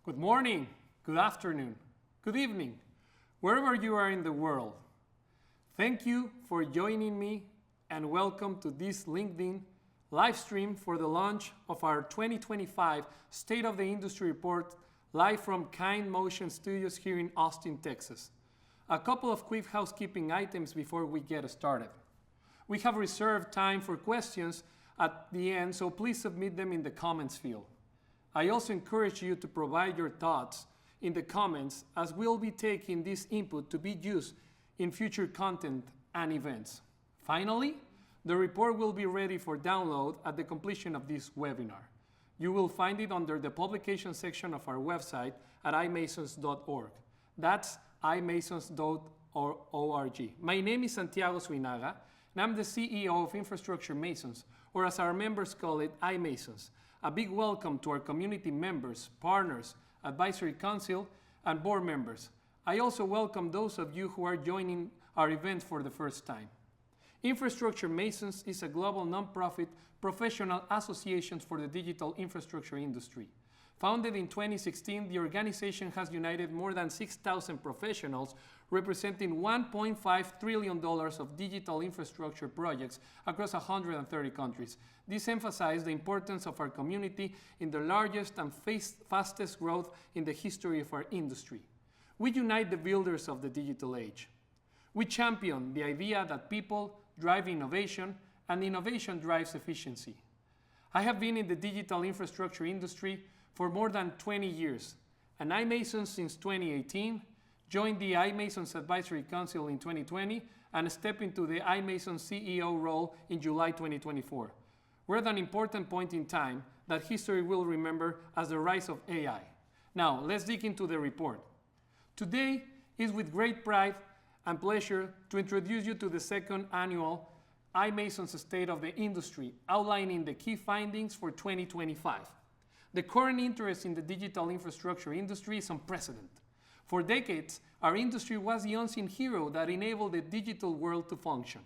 Good morning, good afternoon, good evening, wherever you are in the world. Thank you for joining me and welcome to this LinkedIn live stream for the launch of our 2025 State of the Industry Report live from iMasons Studios here in Austin, Texas. A couple of quick housekeeping items before we get started. We have reserved time for questions at the end, so please submit them in the comments field. I also encourage you to provide your thoughts in the comments, as we'll be taking this input to be used in future content and events. Finally, the report will be ready for download at the completion of this webinar. You will find it under the publication section of our website at iMasons.org. That's iMasons.org. My name is Santiago Suinaga, and I'm the CEO of Infrastructure Masons, or as our members call it, iMasons. A big welcome to our community members, partners, advisory council, and board members. I also welcome those of you who are joining our event for the first time. Infrastructure Masons is a global nonprofit professional association for the digital infrastructure industry. Founded in 2016, the organization has united more than 6,000 professionals representing $1.5 trillion of digital infrastructure projects across 130 countries. This emphasizes the importance of our community in the largest and fastest growth in the history of our industry. We unite the builders of the digital age. We champion the idea that people drive innovation and innovation drives efficiency. I have been in the digital infrastructure industry for more than 20 years, and iMasons since 2018, joined the iMasons Advisory Council in 2020, and stepped into the iMasons CEO role in July 2024. We're at an important point in time that history will remember as the rise of AI. Now, let's dig into the report. Today is with great pride and pleasure to introduce you to the second annual iMasons State of the Industry, outlining the key findings for 2025. The current interest in the digital infrastructure industry is unprecedented. For decades, our industry was the unseen hero that enabled the digital world to function.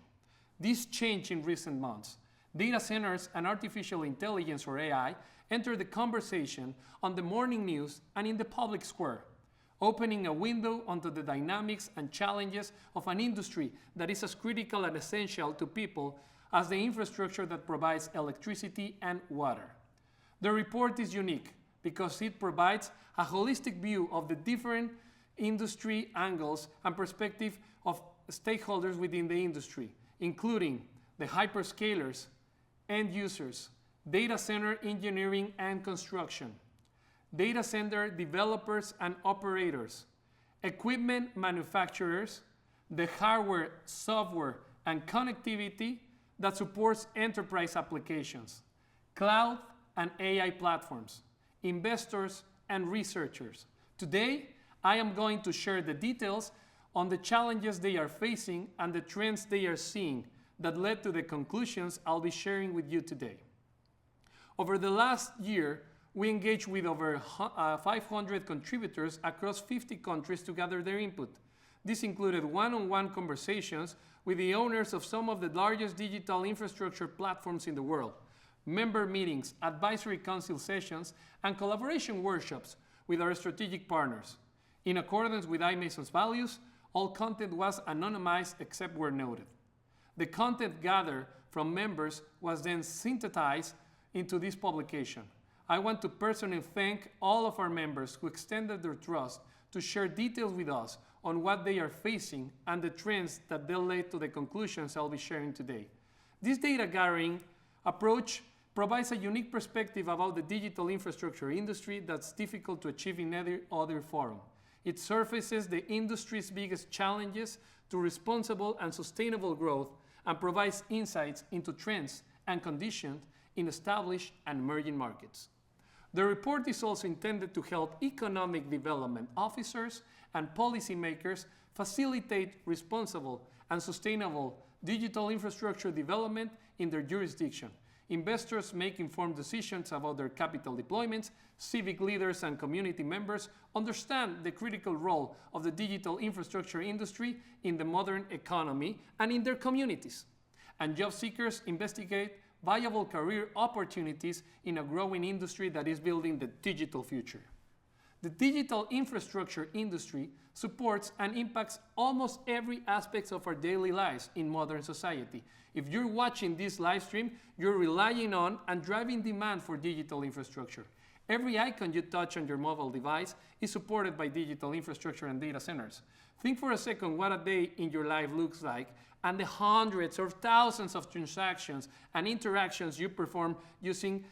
This changed in recent months. Data centers and artificial intelligence, or AI, entered the conversation on the morning news and in the public square, opening a window onto the dynamics and challenges of an industry that is as critical and essential to people as the infrastructure that provides electricity and water. The report is unique because it provides a holistic view of the different industry angles and perspective of stakeholders within the industry, including the hyperscalers, end users, data center engineering and construction, data center developers and operators, equipment manufacturers, the hardware, software, and connectivity that supports enterprise applications, cloud and AI platforms, investors, and researchers. Today, I am going to share the details on the challenges they are facing and the trends they are seeing that led to the conclusions I'll be sharing with you today. Over the last year, we engaged with over 500 contributors across 50 countries to gather their input. This included one-on-one conversations with the owners of some of the largest digital infrastructure platforms in the world, member meetings, advisory council sessions, and collaboration workshops with our strategic partners. In accordance with iMasons values, all content was anonymized except where noted. The content gathered from members was then synthesized into this publication. I want to personally thank all of our members who extended their trust to share details with us on what they are facing and the trends that they led to the conclusions I'll be sharing today. This data gathering approach provides a unique perspective about the digital infrastructure industry that's difficult to achieve in any other forum. It surfaces the industry's biggest challenges to responsible and sustainable growth and provides insights into trends and conditions in established and emerging markets. The report is also intended to help economic development officers and policymakers facilitate responsible and sustainable digital infrastructure development in their jurisdiction. Investors make informed decisions about their capital deployments. Civic leaders and community members understand the critical role of the digital infrastructure industry in the modern economy and in their communities. And job seekers investigate viable career opportunities in a growing industry that is building the digital future. The digital infrastructure industry supports and impacts almost every aspect of our daily lives in modern society. If you're watching this live stream, you're relying on and driving demand for digital infrastructure. Every icon you touch on your mobile device is supported by digital infrastructure and data centers. Think for a second what a day in your life looks like and the hundreds or thousands of transactions and interactions you perform using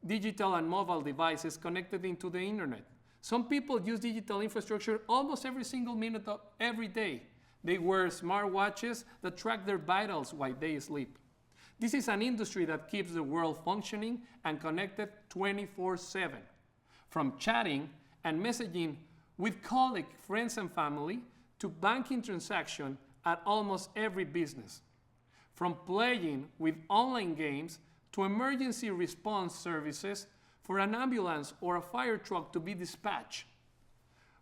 digital and mobile devices connected into the internet. Some people use digital infrastructure almost every single minute of every day. They wear smartwatches that track their vitals while they sleep. This is an industry that keeps the world functioning and connected 24/7. From chatting and messaging with colleagues, friends, and family to banking transactions at almost every business. From playing with online games to emergency response services for an ambulance or a fire truck to be dispatched.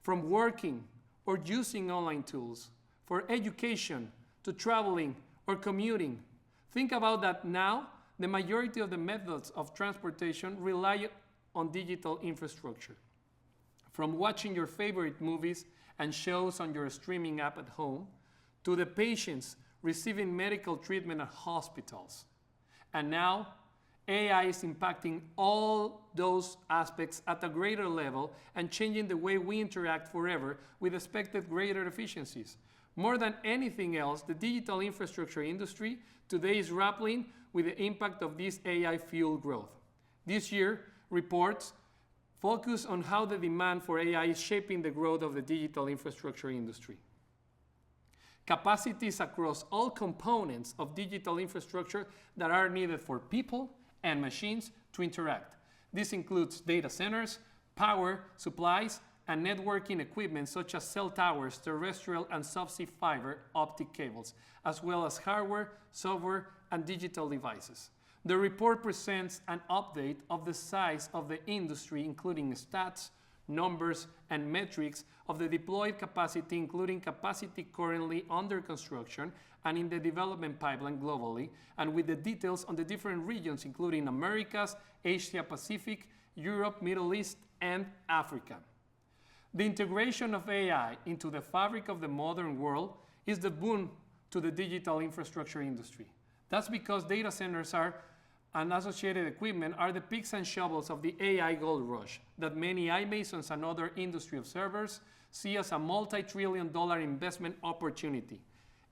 From working or using online tools, for education to traveling or commuting. Think about that now. The majority of the methods of transportation rely on digital infrastructure. From watching your favorite movies and shows on your streaming app at home, to the patients receiving medical treatment at hospitals. And now, AI is impacting all those aspects at a greater level and changing the way we interact forever with expected greater efficiencies. More than anything else, the digital infrastructure industry today is grappling with the impact of this AI-fueled growth. This year, reports focus on how the demand for AI is shaping the growth of the digital infrastructure industry. Capacities across all components of digital infrastructure that are needed for people and machines to interact. This includes data centers, power, supplies, and networking equipment such as cell towers, terrestrial and subsea fiber optic cables, as well as hardware, software, and digital devices. The report presents an update of the size of the industry, including stats, numbers, and metrics of the deployed capacity, including capacity currently under construction and in the development pipeline globally, and with the details on the different regions, including Americas, Asia Pacific, Europe, Middle East, and Africa. The integration of AI into the fabric of the modern world is the boon to the digital infrastructure industry. That's because data centers and associated equipment are the picks and shovels of the AI gold rush that many iMasons and other industry observers see as a multi-trillion-dollar investment opportunity.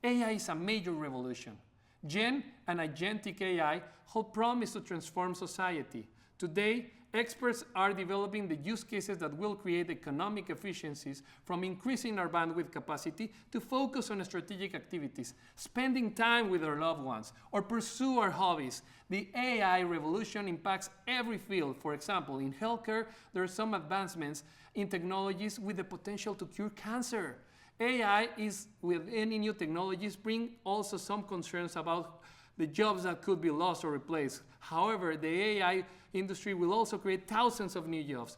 AI is a major revolution. Gen and agentic AI hold promise to transform society. Today, experts are developing the use cases that will create economic efficiencies, from increasing our bandwidth capacity to focus on strategic activities, spending time with our loved ones, or pursue our hobbies. The AI revolution impacts every field. For example, in healthcare, there are some advancements in technologies with the potential to cure cancer. AI is, with any new technologies, bring also some concerns about the jobs that could be lost or replaced. However, the AI industry will also create thousands of new jobs.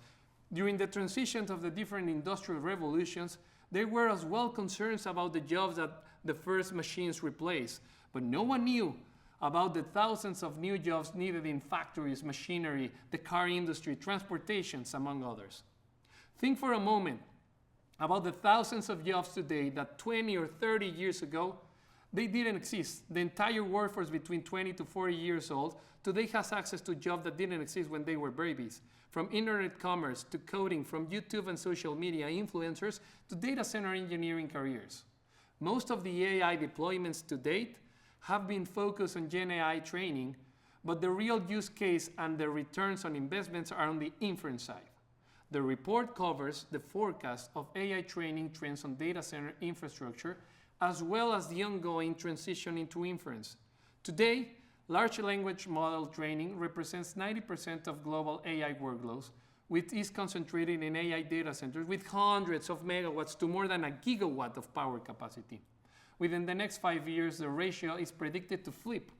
During the transitions of the different industrial revolutions, there were as well concerns about the jobs that the first machines replaced. But no one knew about the thousands of new jobs needed in factories, machinery, the car industry, transportations, among others. Think for a moment about the thousands of jobs today that 20 or 30 years ago, they didn't exist. The entire workforce between 20 to 40 years old today has access to jobs that didn't exist when they were babies. From internet commerce to coding, from YouTube and social media influencers to data center engineering careers. Most of the AI deployments to date have been focused on Gen AI training, but the real use case and the returns on investments are on the inference side. The report covers the forecast of AI training trends on data center infrastructure, as well as the ongoing transition into inference. Today, large language model training represents 90% of global AI workloads, which is concentrated in AI data centers with hundreds of megawatts to more than a gigawatt of power capacity. Within the next 5 years, the ratio is predicted to flip.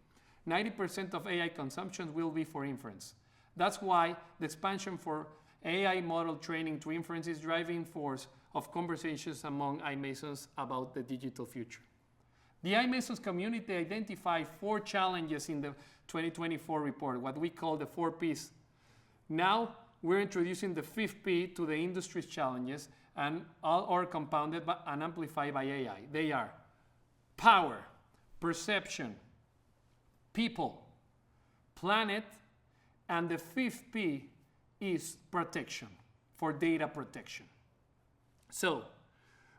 90% of AI consumption will be for inference. That's why the expansion for AI model training to inference is driving force of conversations among iMasons about the digital future. The iMasons community identified 4 challenges in the 2024 report, what we call the 4 Ps. Now, we're introducing the fifth P to the industry's challenges, and all are compounded and amplified by AI. They are power, perception, people, planet, and the fifth P is protection, for data protection. So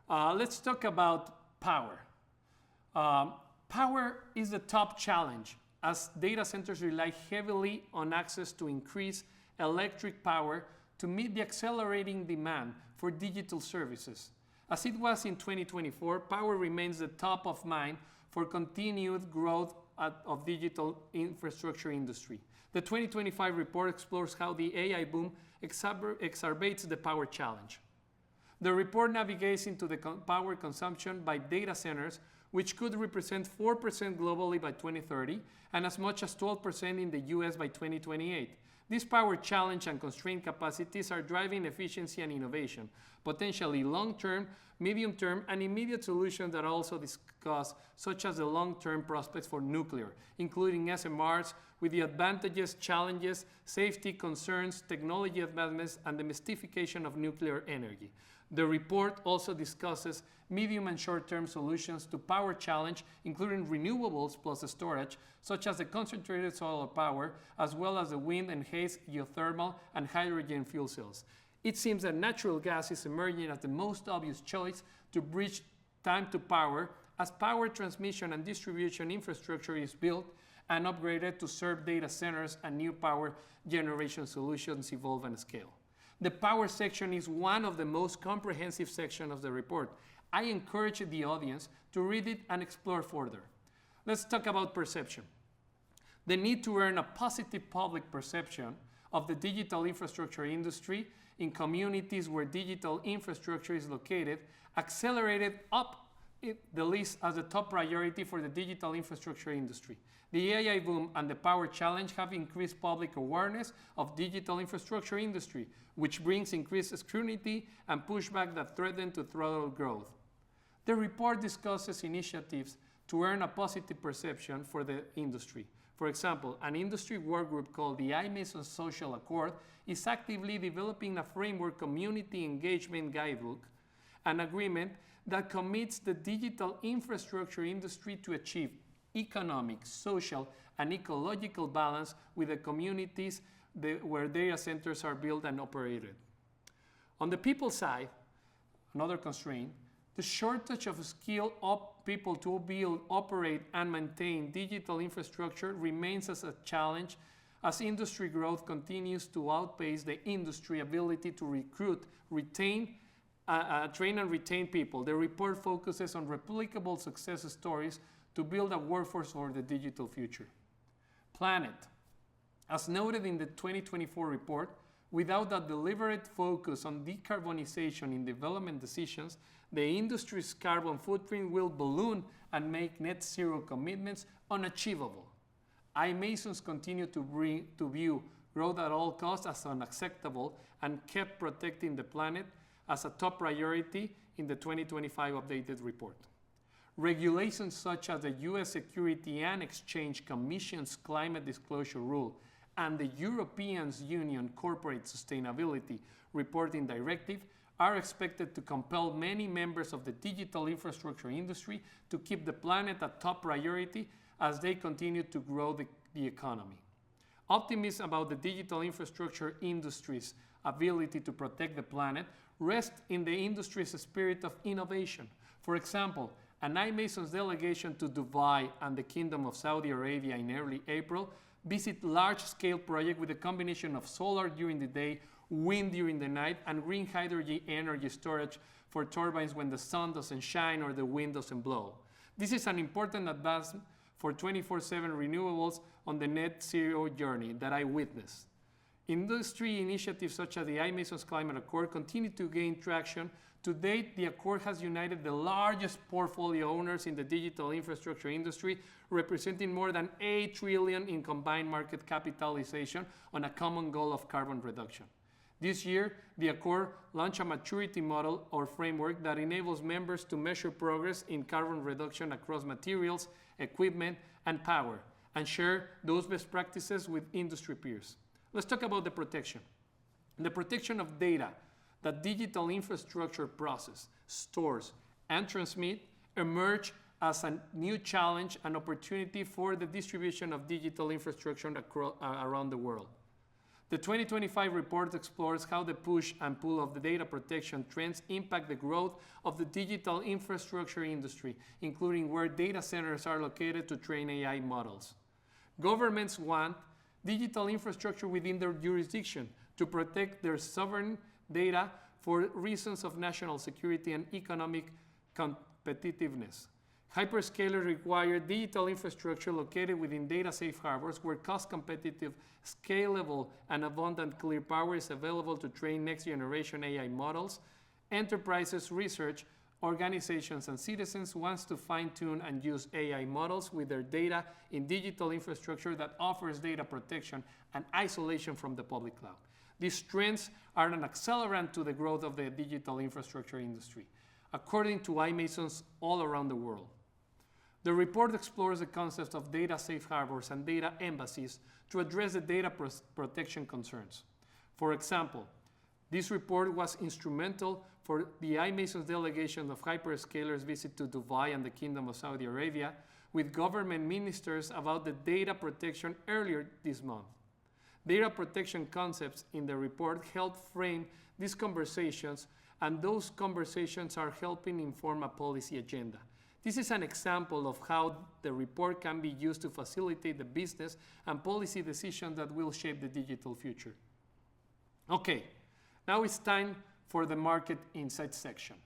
let's talk about power. Power is the top challenge, as data centers rely heavily on access to increase electric power to meet the accelerating demand for digital services. As it was in 2024, power remains the top of mind for continued growth of digital infrastructure industry. The 2025 report explores how the AI boom exacerbates the power challenge. The report navigates into the power consumption by data centers, which could represent 4% globally by 2030 and as much as 12% in the US by 2028. This power challenge and constrained capacities are driving efficiency and innovation, potentially long-term, medium-term, and immediate solutions that are also discussed, such as the long-term prospects for nuclear, including SMRs, with the advantages, challenges, safety concerns, technology advancements, and the mystification of nuclear energy. The report also discusses medium and short-term solutions to power challenge, including renewables plus storage, such as the concentrated solar power, as well as the wind and haze, geothermal, and hydrogen fuel cells. It seems that natural gas is emerging as the most obvious choice to bridge time to power, as power transmission and distribution infrastructure is built and upgraded to serve data centers and new power generation solutions evolve and scale. The power section is one of the most comprehensive sections of the report. I encourage the audience to read it and explore further. Let's talk about perception. The need to earn a positive public perception of the digital infrastructure industry in communities where digital infrastructure is located accelerated up the list as a top priority for the digital infrastructure industry. The AI boom and the power challenge have increased public awareness of digital infrastructure industry, which brings increased scrutiny and pushback that threaten to throttle growth. The report discusses initiatives to earn a positive perception for the industry. For example, an industry work group called the iMasons Social Accord is actively developing a framework community engagement guidebook, an agreement that commits the digital infrastructure industry to achieve economic, social, and ecological balance with the communities where data centers are built and operated. On the people side, another constraint, the shortage of skilled people to build, operate, and maintain digital infrastructure remains as a challenge as industry growth continues to outpace the industry ability to recruit, train and retain people. The report focuses on replicable success stories to build a workforce for the digital future. Planet. As noted in the 2024 report, without a deliberate focus on decarbonization in development decisions, the industry's carbon footprint will balloon and make net zero commitments unachievable. iMasons continue to view growth at all costs as unacceptable and kept protecting the planet as a top priority in the 2025 updated report. Regulations such as the U.S. Security and Exchange Commission's Climate Disclosure Rule and the European Union Corporate Sustainability Reporting Directive are expected to compel many members of the digital infrastructure industry to keep the planet a top priority as they continue to grow the economy. Optimism about the digital infrastructure industry's ability to protect the planet rests in the industry's spirit of innovation. For example, an iMasons delegation to Dubai and the Kingdom of Saudi Arabia in early April visit large-scale project with a combination of solar during the day, wind during the night, and green hydrogen energy storage for turbines when the sun doesn't shine or the wind doesn't blow. This is an important advancement for 24/7 renewables on the net zero journey that I witnessed. Industry initiatives such as the iMasons Climate Accord continue to gain traction. To date, the Accord has united the largest portfolio owners in the digital infrastructure industry, representing more than $8 trillion in combined market capitalization on a common goal of carbon reduction. This year, the Accord launched a maturity model or framework that enables members to measure progress in carbon reduction across materials, equipment, and power, and share those best practices with industry peers. Let's talk about the protection. The protection of data that digital infrastructure process, stores, and transmit emerge as a new challenge and opportunity for the distribution of digital infrastructure around the world. The 2025 report explores how the push and pull of the data protection trends impact the growth of the digital infrastructure industry, including where data centers are located to train AI models. Governments want digital infrastructure within their jurisdiction to protect their sovereign data for reasons of national security and economic competitiveness. Hyperscalers require digital infrastructure located within data safe harbors where cost-competitive, scalable, and abundant clear power is available to train next-generation AI models. Enterprises, research, organizations, and citizens want to fine-tune and use AI models with their data in digital infrastructure that offers data protection and isolation from the public cloud. These trends are an accelerant to the growth of the digital infrastructure industry, according to iMasons all around the world. The report explores the concept of data safe harbors and data embassies to address the data protection concerns. For example, this report was instrumental for the iMasons delegation of hyperscalers visit to Dubai and the Kingdom of Saudi Arabia with government ministers about the data protection earlier this month. Data protection concepts in the report help frame these conversations, and those conversations are helping inform a policy agenda. This is an example of how the report can be used to facilitate the business and policy decisions that will shape the digital future. Okay, now it's time for the market insights section.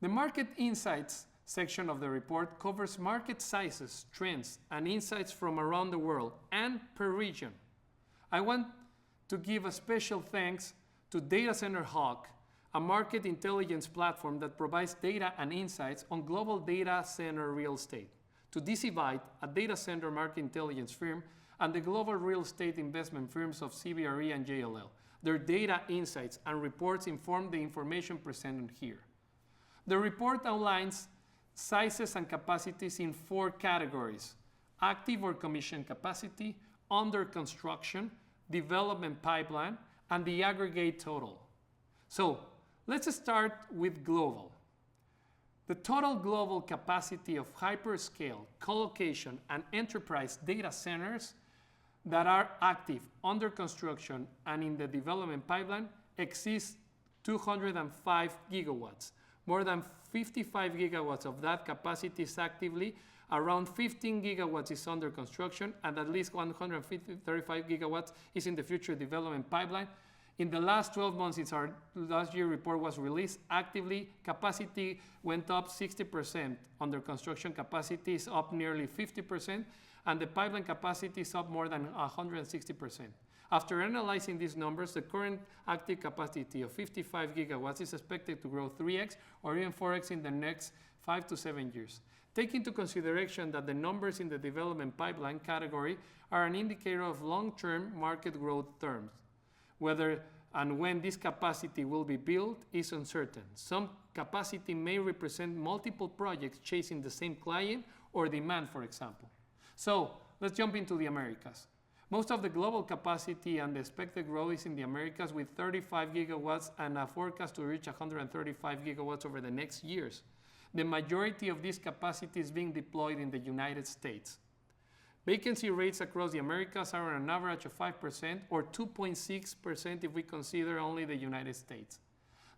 The market insights section of the report covers market sizes, trends, and insights from around the world and per region. I want to give a special thanks to Data Center Hawk, a market intelligence platform that provides data and insights on global data center real estate, to Decivite, a data center market intelligence firm, and the global real estate investment firms of CBRE and JLL. Their data insights and reports inform the information presented here. The report outlines sizes and capacities in 4 categories: active or commissioned capacity, under construction, development pipeline, and the aggregate total. So let's start with global. The total global capacity of hyperscale, colocation, and enterprise data centers that are active, under construction, and in the development pipeline exceeds 205 gigawatts. More than 55 gigawatts of that capacity is actively, around 15 gigawatts is under construction, and at least 135 gigawatts is in the future development pipeline. In the last 12 months since our last year report was released, actively capacity went up 60%, under construction capacity is up nearly 50%, and the pipeline capacity is up more than 160%. After analyzing these numbers, the current active capacity of 55 gigawatts is expected to grow 3x or even 4x in the next 5 to 7 years. Take into consideration that the numbers in the development pipeline category are an indicator of long-term market growth terms. Whether and when this capacity will be built is uncertain. Some capacity may represent multiple projects chasing the same client or demand, for example. So let's jump into the Americas. Most of the global capacity and the expected growth is in the Americas, with 35 gigawatts and a forecast to reach 135 gigawatts over the next years. The majority of this capacity is being deployed in the United States. Vacancy rates across the Americas are on an average of 5% or 2.6% if we consider only the United States.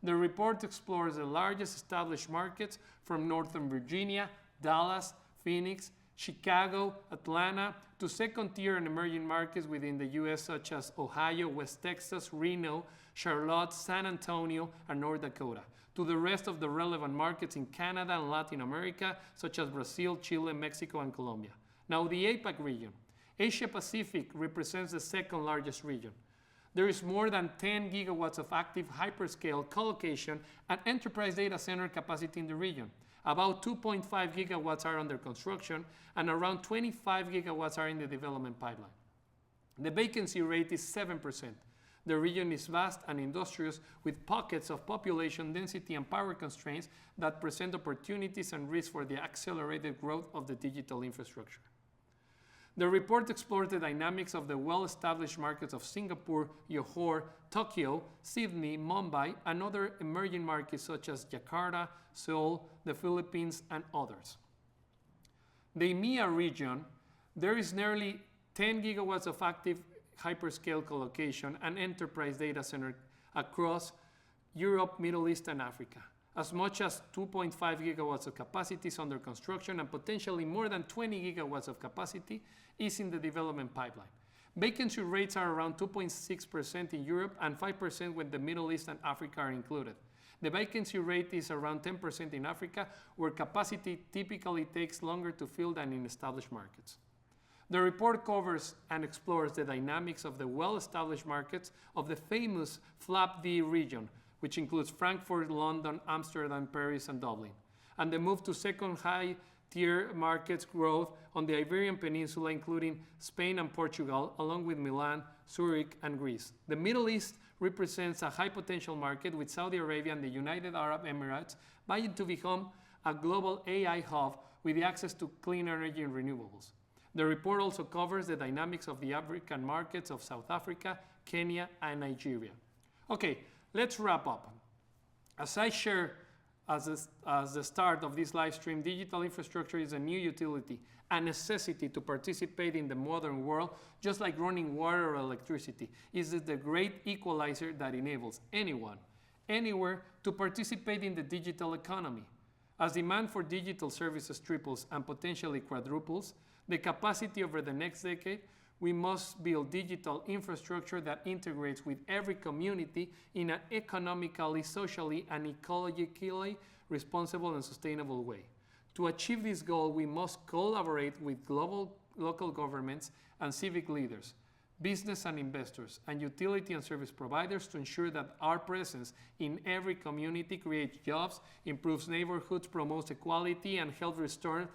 The report explores the largest established markets from Northern Virginia, Dallas, Phoenix, Chicago, Atlanta, to second-tier and emerging markets within the U.S. such as Ohio, West Texas, Reno, Charlotte, San Antonio, and North Dakota, to the rest of the relevant markets in Canada and Latin America, such as Brazil, Chile, Mexico, and Colombia. Now, the APAC region. Asia Pacific represents the second largest region. There is more than 10 gigawatts of active hyperscale, colocation, and enterprise data center capacity in the region. About 2.5 gigawatts are under construction, and around 25 gigawatts are in the development pipeline. The vacancy rate is 7%. The region is vast and industrious, with pockets of population density and power constraints that present opportunities and risks for the accelerated growth of the digital infrastructure. The report explored the dynamics of the well-established markets of Singapore, Johor, Tokyo, Sydney, Mumbai, and other emerging markets such as Jakarta, Seoul, the Philippines, and others. The EMEA region, there is nearly 10 gigawatts of active hyperscale colocation and enterprise data center across Europe, Middle East, and Africa. As much as 2.5 gigawatts of capacity is under construction, and potentially more than 20 gigawatts of capacity is in the development pipeline. Vacancy rates are around 2.6% in Europe and 5% when the Middle East and Africa are included. The vacancy rate is around 10% in Africa, where capacity typically takes longer to fill than in established markets. The report covers and explores the dynamics of the well-established markets of the famous FLAP-D region, which includes Frankfurt, London, Amsterdam, Paris, and Dublin, and the move to second high-tier markets growth on the Iberian Peninsula, including Spain and Portugal, along with Milan, Zurich, and Greece. The Middle East represents a high-potential market, with Saudi Arabia and the United Arab Emirates vying to become a global AI hub with access to clean energy and renewables. The report also covers the dynamics of the African markets of South Africa, Kenya, and Nigeria. Okay, let's wrap up. As I share as the start of this live stream, digital infrastructure is a new utility, a necessity to participate in the modern world, just like running water or electricity. It is the great equalizer that enables anyone, anywhere, to participate in the digital economy. As demand for digital services triples and potentially quadruples the capacity over the next decade, we must build digital infrastructure that integrates with every community in an economically, socially, and ecologically responsible and sustainable way. To achieve this goal, we must collaborate with local governments and civic leaders, business and investors, and utility and service providers to ensure that our presence in every community creates jobs, improves neighborhoods, promotes equality, and helps restore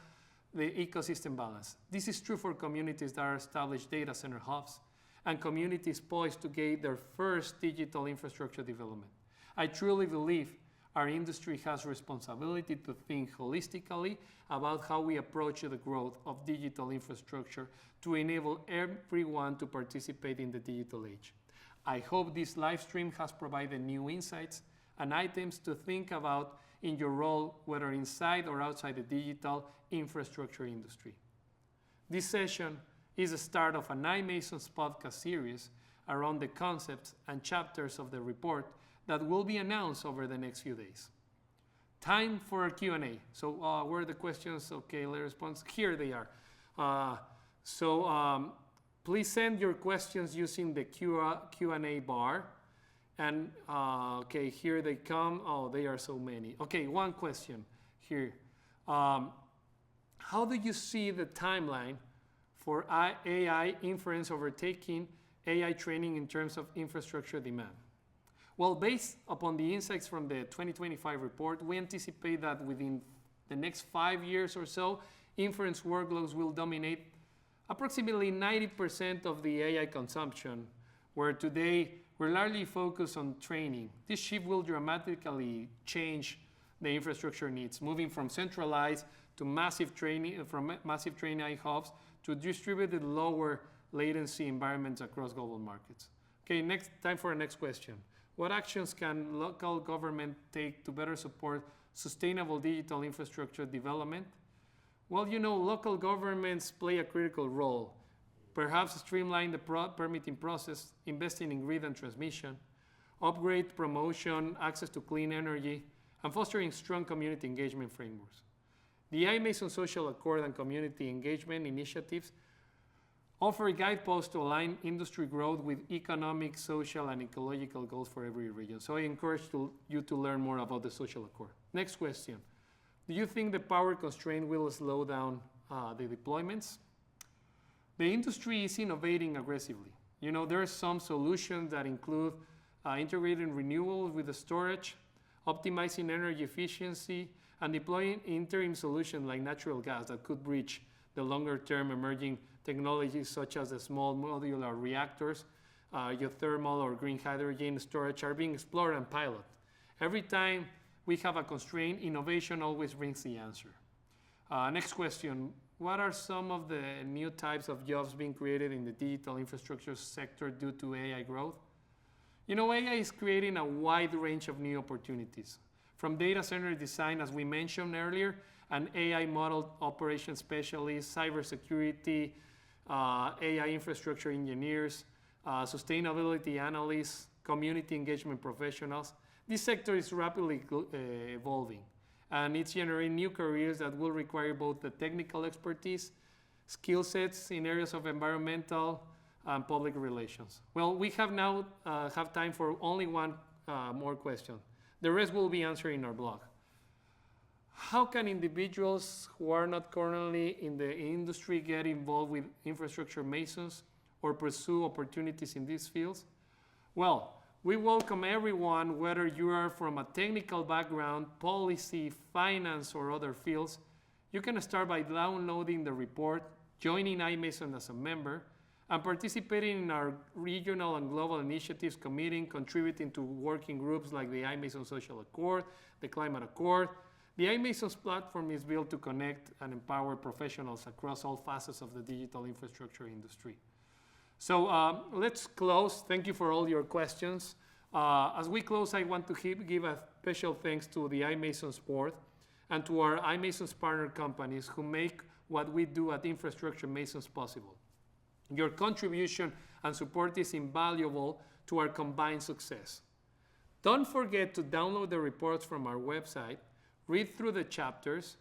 the ecosystem balance. This is true for communities that are established data center hubs and communities poised to gain their first digital infrastructure development. I truly believe our industry has responsibility to think holistically about how we approach the growth of digital infrastructure to enable everyone to participate in the digital age. I hope this live stream has provided new insights and items to think about in your role, whether inside or outside the digital infrastructure industry. This session is the start of an iMasons podcast series around the concepts and chapters of the report that will be announced over the next few days. Time for a Q&A. So where are the questions? Okay, let's respond. Here they are. Please send your questions using the Q&A bar. And okay, here they come. Oh, they are so many. Okay, one question here. How do you see the timeline for AI inference overtaking AI training in terms of infrastructure demand? Well, based upon the insights from the 2025 report, we anticipate that within the next 5 years or so, inference workloads will dominate approximately 90% of the AI consumption, where today we're largely focused on training. This shift will dramatically change the infrastructure needs, moving from centralized to massive training hubs to distributed lower latency environments across global markets. Okay, time for our next question. What actions can local government take to better support sustainable digital infrastructure development? Well, local governments play a critical role. Perhaps streamline the permitting process, investing in grid and transmission, upgrade promotion, access to clean energy, and fostering strong community engagement frameworks. The iMasons Social Accord and community engagement initiatives offer guideposts to align industry growth with economic, social, and ecological goals for every region. So I encourage you to learn more about the Social Accord. Next question. Do you think the power constraint will slow down the deployments? The industry is innovating aggressively. There are some solutions that include integrating renewables with the storage, optimizing energy efficiency, and deploying interim solutions like natural gas that could bridge the longer-term emerging technologies such as the small modular reactors, geothermal or green hydrogen storage are being explored and piloted. Every time we have a constraint, innovation always brings the answer. Next question. what are some of the new types of jobs being created in the digital infrastructure sector due to AI growth? You know, AI is creating a wide range of new opportunities. From data center design, as we mentioned earlier, an AI model operation specialist, cybersecurity, AI infrastructure engineers, sustainability analysts, community engagement professionals. This sector is rapidly evolving, and it's generating new careers that will require both the technical expertise, skill sets in areas of environmental and public relations. Well, we have now have time for only one more question. The rest will be answered in our blog. How can individuals who are not currently in the industry get involved with infrastructure masons or pursue opportunities in these fields? Well, we welcome everyone, whether you are from a technical background, policy, finance, or other fields. You can start by downloading the report, joining iMason as a member, and participating in our regional and global initiatives, committing, contributing to working groups like the iMason Social Accord, the Climate Accord. The iMasons platform is built to connect and empower professionals across all facets of the digital infrastructure industry. So let's close. Thank you for all your questions. As we close, I want to give a special thanks to the iMasons board and to our iMasons partner companies who make what we do at Infrastructure Masons possible. Your contribution and support is invaluable to our combined success. Don't forget to download the reports from our website, read through the chapters,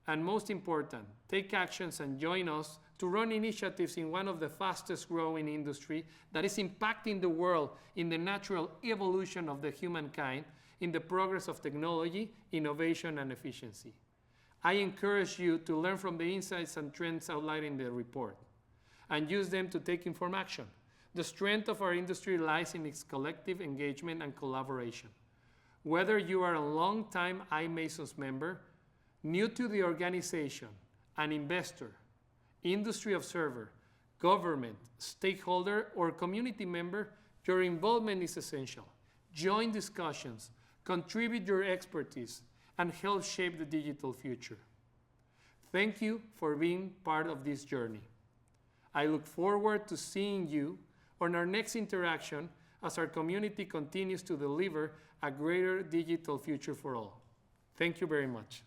and most important, take actions and join us to run initiatives in one of the fastest growing industry that is impacting the world in the natural evolution of the humankind, in the progress of technology, innovation, and efficiency. I encourage you to learn from the insights and trends outlined in the report and use them to take informed action. The strength of our industry lies in its collective engagement and collaboration. Whether you are a long-time iMasons member, new to the organization, an investor, industry observer, government, stakeholder, or community member, your involvement is essential. Join discussions, contribute your expertise, and help shape the digital future. Thank you for being part of this journey. I look forward to seeing you on our next interaction as our community continues to deliver a greater digital future for all. Thank you very much.